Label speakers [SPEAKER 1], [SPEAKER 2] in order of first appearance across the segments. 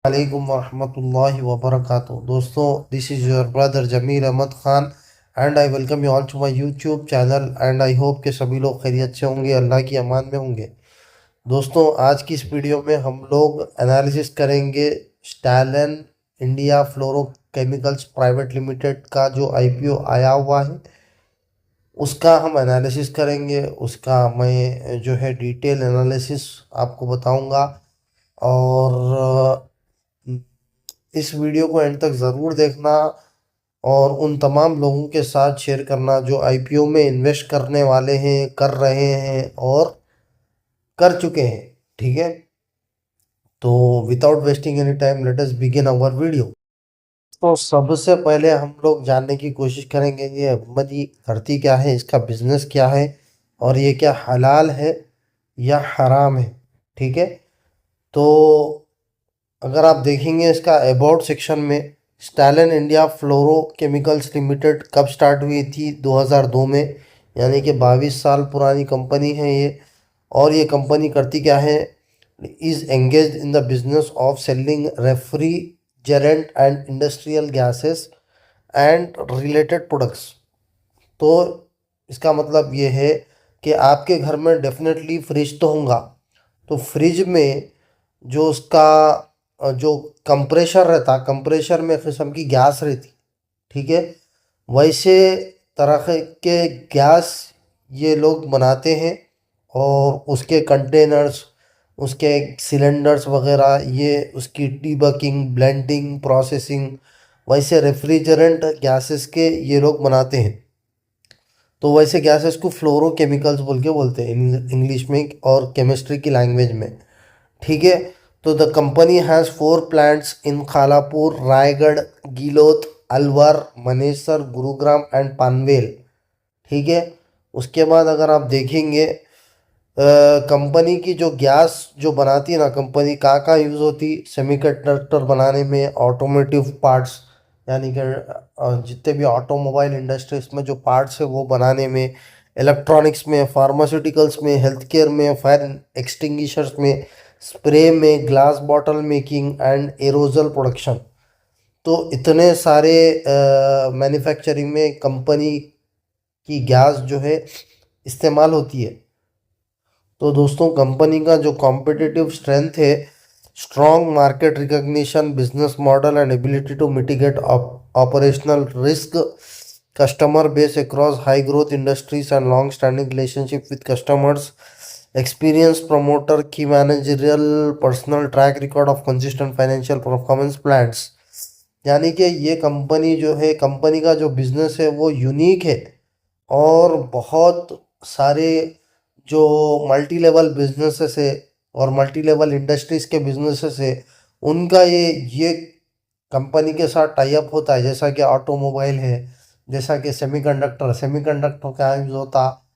[SPEAKER 1] वालेकुम वरहमतुल्लाहि वबरकातुह। दोस्तों, this is your brother Jameel Ahmed Khan and I welcome you all to my YouTube channel and I hope के सभी लोग खैरियत से होंगे, अल्लाह की अमान में होंगे। दोस्तों, आज की इस वीडियो में हम लोग एनालिसिस करेंगे स्टैलिन इंडिया फ्लोरो केमिकल्स प्राइवेट लिमिटेड का जो आईपीओ आया हुआ है उसका हम एनालिसिस करेंगे। उसका मैं जो है डिटेल एनालिसिस आपको बताऊंगा। और इस वीडियो को एंड तक ज़रूर देखना और उन तमाम लोगों के साथ शेयर करना जो आईपीओ में इन्वेस्ट करने वाले हैं, कर रहे हैं और कर चुके हैं। ठीक है, तो without wasting any time let us begin our video. तो सबसे पहले हम लोग जानने की कोशिश करेंगे ये अहमदी धरती क्या है, इसका बिजनेस क्या है और ये क्या हलाल है या हराम है। ठीक है, तो अगर आप देखेंगे इसका अबाउट सेक्शन में स्टैलिन इंडिया फ्लोरो केमिकल्स लिमिटेड कब स्टार्ट हुई थी, 2002 में, यानी कि 22 साल पुरानी कंपनी है ये। और ये कंपनी करती क्या है, is engage in the business of selling refrigerant and industrial gases and related products. तो इसका मतलब ये है कि आपके घर में डेफिनेटली फ्रिज तो होगा, तो फ्रिज में जो उसका जो कंप्रेशर रहता, कंप्रेशर में किस्म की गैस रहती। ठीक है, वैसे तरह के गैस ये लोग बनाते हैं और उसके कंटेनर्स, उसके सिलेंडर्स वगैरह, ये उसकी डीबकिंग, ब्लेंडिंग, प्रोसेसिंग, वैसे रेफ्रिजरेंट गैसेस के ये लोग बनाते हैं। तो वैसे गैसेस को फ्लोरोकेमिकल्स बोल के बोलते हैं इंग्लिश में और केमिस्ट्री की लैंग्वेज में। ठीक है, तो the company has 4 plants in Khalapur, Raigad, Gilot, Alwar, Manesar, Gurugram and Panvel. ठीक है, उसके बाद अगर आप देखेंगे कंपनी की जो गैस जो बनाती है ना कंपनी, कहाँ यूज़ होती, सेमीकंडक्टर बनाने में, ऑटोमोटिव पार्ट्स, यानी कि जितने भी ऑटोमोबाइल इंडस्ट्रीज में जो पार्ट्स है वो बनाने में, इलेक्ट्रॉनिक्स में, फार्मास्यूटिकल्स में, हेल्थ केयर में, फायर एक्सटिंग्विशर्स में, स्प्रे में, glass bottle making and aerogel production. तो इतने सारे मैन्युफैक्चरिंग में कंपनी की गैस जो है इस्तेमाल होती है। तो दोस्तों, कंपनी का जो कॉम्पिटिटिव स्ट्रेंथ है, strong market recognition, business model and ability to mitigate operational risk, customer base across high growth industries and long standing relationship with customers, experience promoter, की managerial personal track record of consistent financial performance plans. यानी कि ये company जो है, company का जो business है वो यूनिक है और बहुत सारे जो मल्टी लेवल बिजनेसेस है और मल्टी लेवल इंडस्ट्रीज के बिजनेसेस है, उनका ये कंपनी के साथ टाई अप होता है। जैसा कि ऑटोमोबाइल है, जैसा कि सेमीकंडक्टर, सेमीकंडक्टर का यूज़ होता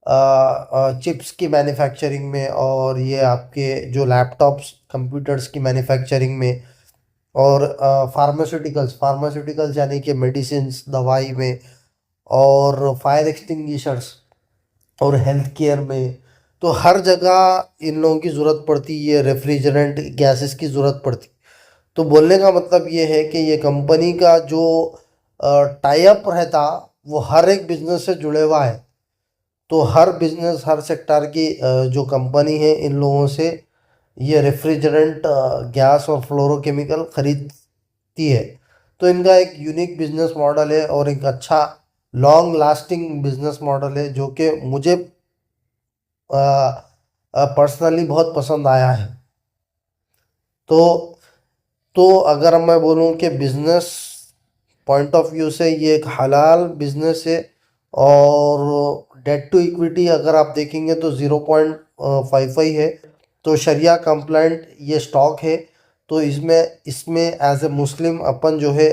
[SPEAKER 1] चिप्स की मैन्युफैक्चरिंग में, और ये आपके जो लैपटॉप्स कंप्यूटर्स की मैन्युफैक्चरिंग में, और फार्मास्यूटिकल्स, फार्मास्यूटिकल्स यानी कि मेडिसिन्स, दवाई में, और फायर एक्सटिंग्विशर्स और हेल्थ केयर में। तो हर जगह इन लोगों की ज़रूरत पड़ती है, रेफ्रिजरेंट गैसेस की ज़रूरत पड़ती। तो बोलने का मतलब ये है कि ये कंपनी का जो टाई अप रहता वो हर एक बिजनेस से जुड़े हुआ है। तो हर बिजनेस, हर सेक्टर की जो कंपनी है, इन लोगों से ये रेफ्रिजरेंट गैस और फ्लोरोकेमिकल खरीदती है। तो इनका एक यूनिक बिजनेस मॉडल है और एक अच्छा लॉन्ग लास्टिंग बिजनेस मॉडल है जो कि मुझे पर्सनली बहुत पसंद आया है। तो अगर मैं बोलूँ कि बिजनेस पॉइंट ऑफ व्यू से ये एक हलाल बिजनेस है। और डेट टू इक्विटी अगर आप देखेंगे तो 0.55 है। तो शरिया कंप्लाइंट ये स्टॉक है। तो इसमें इसमें एज ए मुस्लिम अपन जो है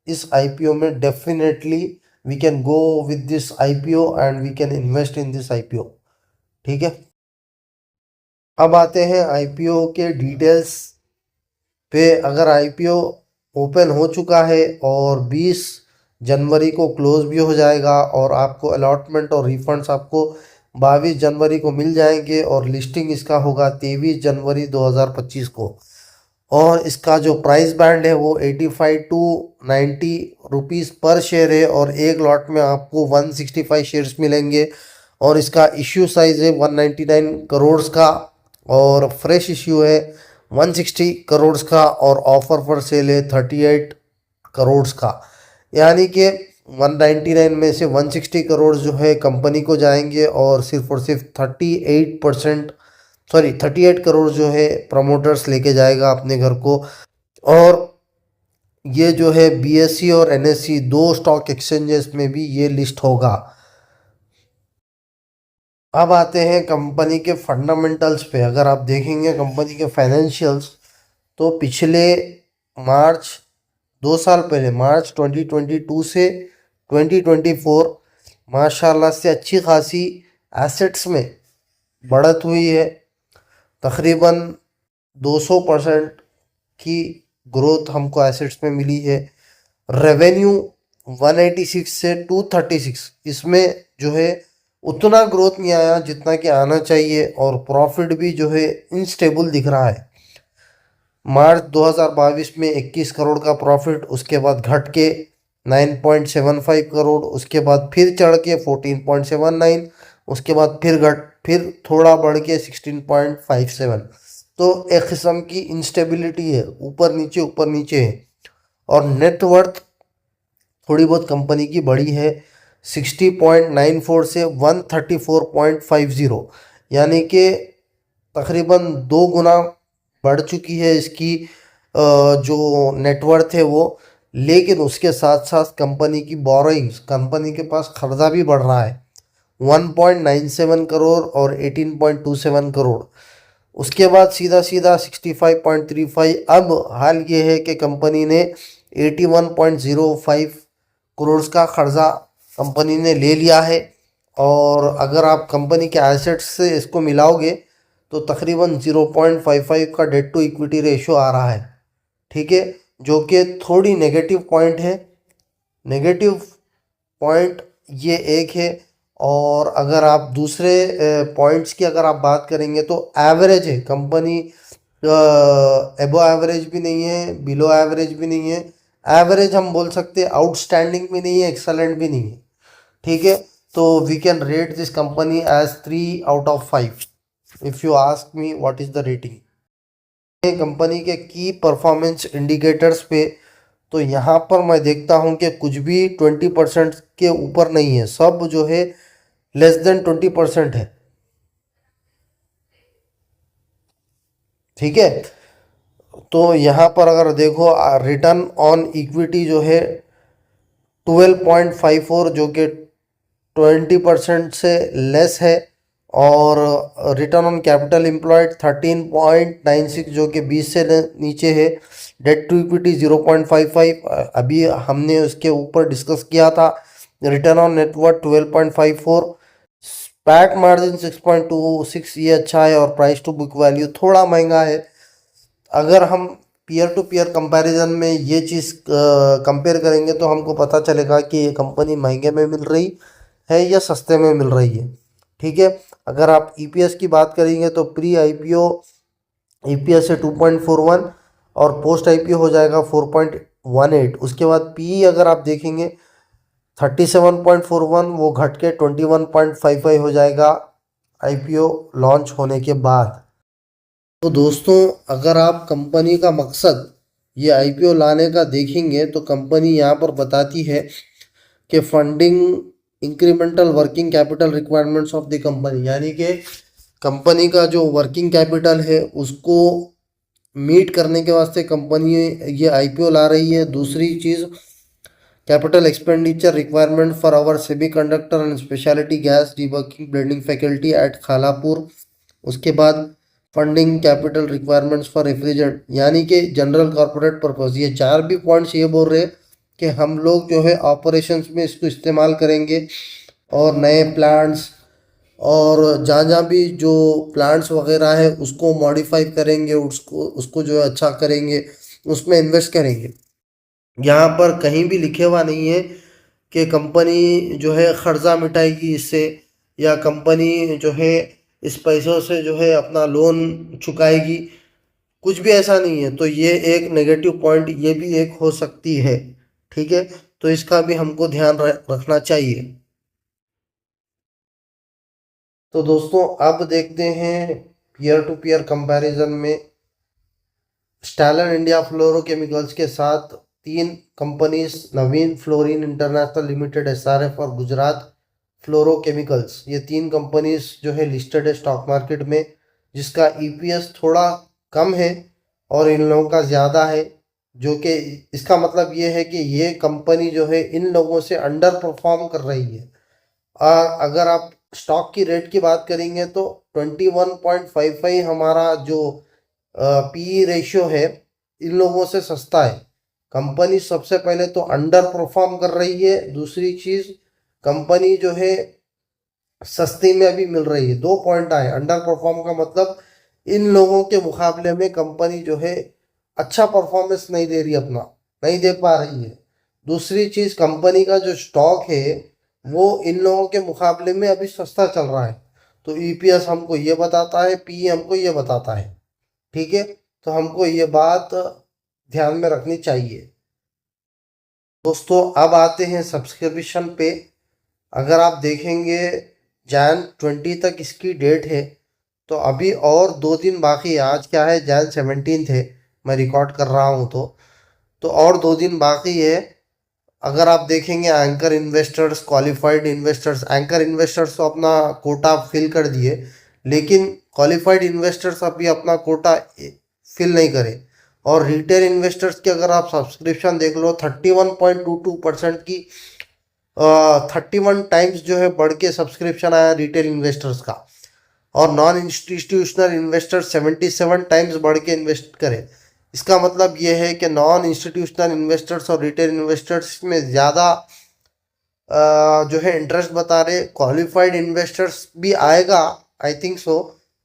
[SPEAKER 1] इस आईपीओ में definitely we can go with this IPO and we can invest in this IPO. ठीक है, अब आते हैं आईपीओ के डिटेल्स पे। अगर आईपीओ ओपन हो चुका है और 20 जनवरी को क्लोज भी हो जाएगा और आपको अलॉटमेंट और रिफंड्स आपको 22 जनवरी को मिल जाएंगे और लिस्टिंग इसका होगा 23 जनवरी 2025 को। और इसका जो प्राइस बैंड है वो 85 टू 90 रुपीज़ पर शेयर है और एक लॉट में आपको 165 शेयर्स मिलेंगे। और इसका इश्यू साइज है 199 करोड़ का और फ्रेश इश्यू है 160 करोड़ का और ऑफर पर सेल है 38 करोड़ का। यानी कि 199 में से 160 करोड़ जो है कंपनी को जाएंगे और सिर्फ 38%, सॉरी 38 करोड़ जो है प्रमोटर्स लेके जाएगा अपने घर को। और ये जो है बीएसई और एनएसई दो स्टॉक एक्सचेंजेस में भी ये लिस्ट होगा। अब आते हैं कंपनी के फंडामेंटल्स पे। अगर आप देखेंगे कंपनी के फाइनेंशियल्स तो पिछले मार्च 2 साल पहले मार्च 2022 से 2024 माशाल्लाह से अच्छी खासी एसेट्स में बढ़त हुई है। तकरीबन 200% की ग्रोथ हमको एसेट्स में मिली है। रेवेन्यू 186 से 236, इसमें जो है उतना ग्रोथ नहीं आया जितना कि आना चाहिए और प्रॉफिट भी जो है इनस्टेबल दिख रहा है। मार्च 2022 में 21 करोड़ का प्रॉफिट, उसके बाद घट के 9.75 करोड़, उसके बाद फिर चढ़ के 14.79, उसके बाद फिर थोड़ा बढ़ के 16.57। तो एक किस्म की इंस्टेबिलिटी है, ऊपर नीचे है। और नेटवर्थ थोड़ी बहुत कंपनी की बढ़ी है 60.94 से 134.50, यानी कि तकरीबन 2 गुना बढ़ चुकी है इसकी जो नेटवर्थ है वो। लेकिन उसके साथ साथ कंपनी की बोरोइंग्स, कंपनी के पास कर्जा भी बढ़ रहा है 1.97 करोड़ और 18.27 करोड़। उसके बाद सीधा सीधा 65.35। अब हाल ये है कि कंपनी ने 81.05 करोड़ का कर्जा कंपनी ने ले लिया है। और अगर आप कंपनी के एसेट्स से इसको मिलाओगे तो तकरीबन 0.55 का डेट टू इक्विटी रेशियो आ रहा है। ठीक है, जो कि थोड़ी नेगेटिव पॉइंट है। नेगेटिव पॉइंट ये एक है। और अगर आप दूसरे पॉइंट्स की अगर आप बात करेंगे तो एवरेज है कंपनी, एबो एवरेज भी नहीं है, बिलो एवरेज भी नहीं है। एवरेज हम बोल सकते हैं, आउटस्टैंडिंग भी नहीं है, एक्सलेंट भी नहीं है। ठीक है, तो we can rate this company as 3/5 if you ask me what is the rating. Company के की परफॉर्मेंस इंडिकेटर्स पे तो यहाँ पर मैं देखता हूँ कि कुछ भी 20% के ऊपर नहीं है, सब जो है लेस देन 20% है। ठीक है, तो यहाँ पर अगर देखो रिटर्न ऑन इक्विटी जो है 12.54, जो कि 20% से लेस है। और रिटर्न ऑन कैपिटल एम्प्लॉयड 13.96, जो कि 20 से नीचे है। डेट टू इक्विटी 0.55, अभी हमने उसके ऊपर डिस्कस किया था। Return on net worth 12.54, PAT margin 6.26, ये अच्छा है। और प्राइस टू बुक वैल्यू थोड़ा महंगा है। अगर हम पीयर टू पीयर कंपैरिजन में ये चीज़ कंपेयर करेंगे तो हमको पता चलेगा कि ये कंपनी महंगे में मिल रही है या सस्ते में मिल रही है। ठीक है, अगर आप ईपीएस की बात करेंगे तो प्री आईपीओ ईपीएस है 2.41 और पोस्ट आईपीओ हो जाएगा 4.18। उसके बाद पीई अगर आप देखेंगे 37.41, वो घट के 21.55 हो जाएगा आईपीओ लॉन्च होने के बाद। तो दोस्तों, अगर आप कंपनी का मकसद ये आईपीओ लाने का देखेंगे तो कंपनी यहाँ पर बताती है कि funding incremental working capital requirements of the company, यानी कि कंपनी का जो वर्किंग कैपिटल है उसको मीट करने के वास्ते कंपनी ये आईपीओ ला रही है। दूसरी चीज़, capital expenditure requirement for our semiconductor and speciality gas debugging blending faculty at Khalapur. उसके बाद funding capital requirements for refrigerant, यानी कि जनरल कॉर्पोरेट पर्पस। ये चार भी पॉइंट्स ये बोल रहे हैं कि हम लोग जो है ऑपरेशंस में इसको इस्तेमाल करेंगे और नए प्लांट्स और जहाँ जहाँ भी जो प्लांट्स वगैरह है उसको मॉडिफाई करेंगे, उसको उसको जो है अच्छा करेंगे, उसमें इन्वेस्ट करेंगे। यहाँ पर कहीं भी लिखे हुआ नहीं है कि कंपनी जो है कर्जा मिटाएगी इससे, या कंपनी जो है इस पैसों से जो है अपना लोन चुकाएगी। कुछ भी ऐसा नहीं है, तो ये एक नेगेटिव पॉइंट ये भी एक हो सकती है। ठीक है, तो इसका भी हमको ध्यान रखना चाहिए। तो दोस्तों अब देखते हैं पीयर टू पीयर कंपैरिजन में स्टालन इंडिया फ्लोरोकेमिकल्स के साथ तीन कंपनीज, नवीन फ्लोरिन इंटरनेशनल लिमिटेड, एसआरएफ और गुजरात फ्लोरोकेमिकल्स, ये तीन कंपनीज जो है लिस्टेड है स्टॉक मार्केट में, जिसका ईपीएस थोड़ा कम है और इन लोगों का ज़्यादा है। जो कि इसका मतलब ये है कि ये कंपनी जो है इन लोगों से अंडर परफॉर्म कर रही है। और अगर आप स्टॉक की रेट की बात करेंगे तो 21.55 हमारा जो पी रेशियो है इन लोगों से सस्ता है। कंपनी सबसे पहले तो अंडर परफॉर्म कर रही है, दूसरी चीज कंपनी जो है सस्ती में अभी मिल रही है। दो पॉइंट आए, अंडर परफॉर्म का मतलब इन लोगों के मुकाबले में कंपनी जो है अच्छा परफॉर्मेंस नहीं दे रही, अपना नहीं दे पा रही है। दूसरी चीज कंपनी का जो स्टॉक है वो इन लोगों के मुकाबले में अभी सस्ता चल रहा है। तो ईपीएस हमको ये बताता है, पी हमको ये बताता है। ठीक है, तो हमको ये बात ध्यान में रखनी चाहिए। दोस्तों अब आते हैं सब्सक्रिप्शन पे। अगर आप देखेंगे Jan 20 तक इसकी डेट है, तो अभी और 2 दिन बाकी है। आज क्या है, Jan 17 है, मैं रिकॉर्ड कर रहा हूँ तो और 2 दिन बाकी है। अगर आप देखेंगे anchor investors, qualified investors, anchor investors तो अपना कोटा फिल कर दिए, लेकिन क्वालिफाइड इन्वेस्टर्स अभी अपना कोटा फिल नहीं करे। और रिटेल इन्वेस्टर्स की अगर आप सब्सक्रिप्शन देख लो 31.22% की, 31 टाइम्स जो है बढ़ के सब्सक्रिप्शन आया रिटेल इन्वेस्टर्स का। और नॉन इंस्टीट्यूशनल इन्वेस्टर्स 77 टाइम्स बढ़ के इन्वेस्ट करें। इसका मतलब ये है कि नॉन इंस्टीट्यूशनल इन्वेस्टर्स और रिटेल इन्वेस्टर्स में ज़्यादा जो है इंटरेस्ट बता रहे। क्वालिफाइड इन्वेस्टर्स भी आएगा, आई थिंक सो।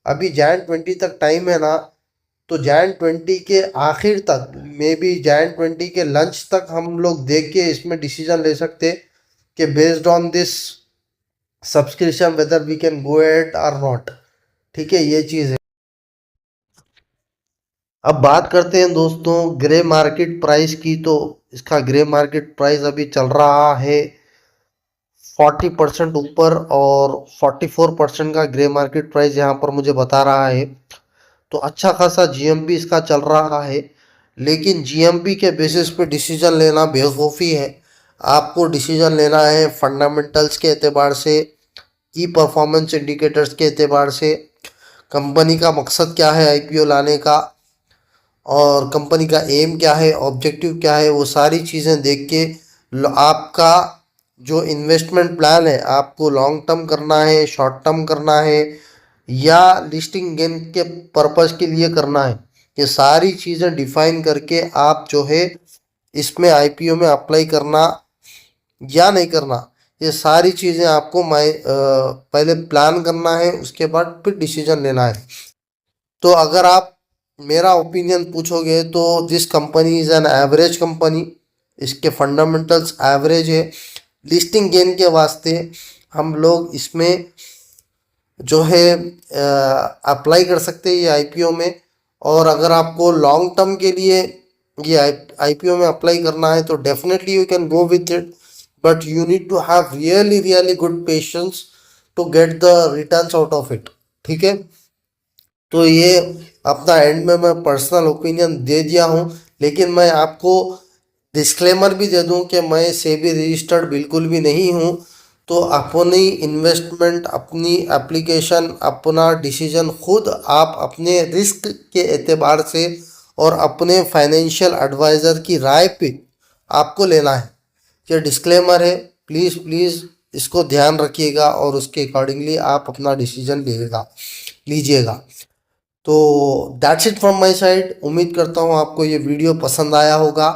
[SPEAKER 1] अभी Jan 20 तक टाइम है ना, तो Jan 20 के आखिर तक, मे बी Jan 20 के लंच तक हम लोग देख के इसमें डिसीजन ले सकते कि based on this subscription whether we can go at और नॉट। ठीक है, ये चीज़ है। अब बात करते हैं दोस्तों ग्रे मार्केट प्राइस की। तो इसका ग्रे मार्केट प्राइस अभी चल रहा है 40% ऊपर, और 44% का ग्रे मार्केट प्राइस यहाँ पर मुझे बता रहा है। तो अच्छा खासा जीएमपी इसका चल रहा है, लेकिन जीएमपी के बेसिस पे डिसीजन लेना बेवकूफ़ी है। आपको डिसीजन लेना है फंडामेंटल्स के एतबार से, की परफॉर्मेंस इंडिकेटर्स के एतबार से, कंपनी का मकसद क्या है आईपीओ लाने का, और कंपनी का एम क्या है, ऑब्जेक्टिव क्या है, वो सारी चीज़ें देख के आपका जो इन्वेस्टमेंट प्लान है, आपको लॉन्ग टर्म करना है, शॉर्ट टर्म करना है, या लिस्टिंग गेन के पर्पज़ के लिए करना है, ये सारी चीज़ें डिफाइन करके आप जो है इसमें आईपीओ में अप्लाई करना या नहीं करना, ये सारी चीज़ें आपको पहले प्लान करना है, उसके बाद फिर डिसीजन लेना है। तो अगर आप मेरा ओपिनियन पूछोगे तो this company is an average company, इसके फंडामेंटल्स एवरेज है। लिस्टिंग गेन के वास्ते हम लोग इसमें जो है अप्लाई कर सकते हैं ये आईपीओ में। और अगर आपको लॉन्ग टर्म के लिए ये आईपीओ में अप्लाई करना है तो definitely you can go with it, but you need to have really really good patience to get the returns out of it. ठीक है, तो ये अपना एंड में मैं पर्सनल ओपिनियन दे दिया हूँ, लेकिन मैं आपको डिस्क्लेमर भी दे दूँ कि मैं सेबी रजिस्टर्ड बिल्कुल भी नहीं हूँ। तो अपनी इन्वेस्टमेंट, अपनी एप्लीकेशन, अपना डिसीजन खुद आप अपने रिस्क के एतबार से और अपने फाइनेंशियल एडवाइज़र की राय पे आपको लेना है। ये डिस्क्लेमर है, प्लीज़ प्लीज़ इसको ध्यान रखिएगा और उसके अकॉर्डिंगली आप अपना डिसीजन लीजिएगा। तो that's it from my side. उम्मीद करता हूँ आपको ये वीडियो पसंद आया होगा।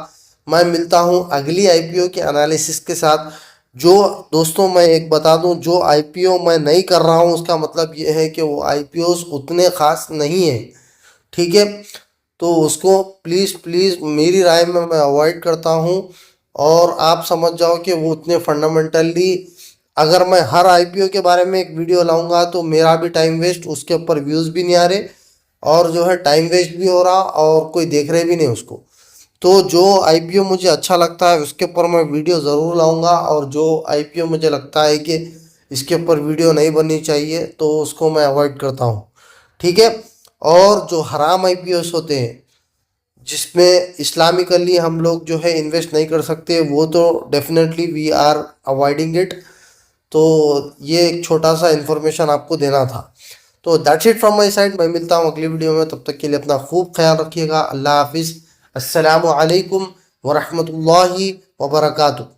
[SPEAKER 1] मैं मिलता हूँ अगली आईपीओ के एनालिसिस के साथ। जो दोस्तों मैं एक बता दूँ, जो आईपीओ मैं नहीं कर रहा हूँ उसका मतलब ये है कि वो आईपीओस उतने खास नहीं है। ठीक है, तो उसको प्लीज़ प्लीज़ मेरी राय में मैं अवॉइड करता हूँ, और आप समझ जाओ कि वो उतने फंडामेंटली, अगर मैं हर आईपीओ के बारे में एक वीडियो लाऊंगा तो मेरा भी टाइम वेस्ट, उसके ऊपर व्यूज़ भी नहीं आ रहे और जो है टाइम वेस्ट भी हो रहा और कोई देख रहे भी नहीं उसको। तो जो आईपीओ मुझे अच्छा लगता है उसके ऊपर मैं वीडियो ज़रूर लाऊंगा, और जो आईपीओ मुझे लगता है कि इसके ऊपर वीडियो नहीं बननी चाहिए तो उसको मैं अवॉइड करता हूँ। ठीक है। और जो हराम आईपीओस होते हैं जिसमें इस्लामिकली हम लोग जो है इन्वेस्ट नहीं कर सकते, वो तो definitely we are avoiding it. तो ये एक छोटा सा इन्फॉर्मेशन आपको देना था। तो that's it from my side. मैं मिलता हूँ अगली वीडियो में, तब तक के लिए अपना खूब ख्याल रखिएगा। अल्लाह हाफिज़। अस्सलामु अलैकुम वरहमतुल्लाहि वबरकातुहू।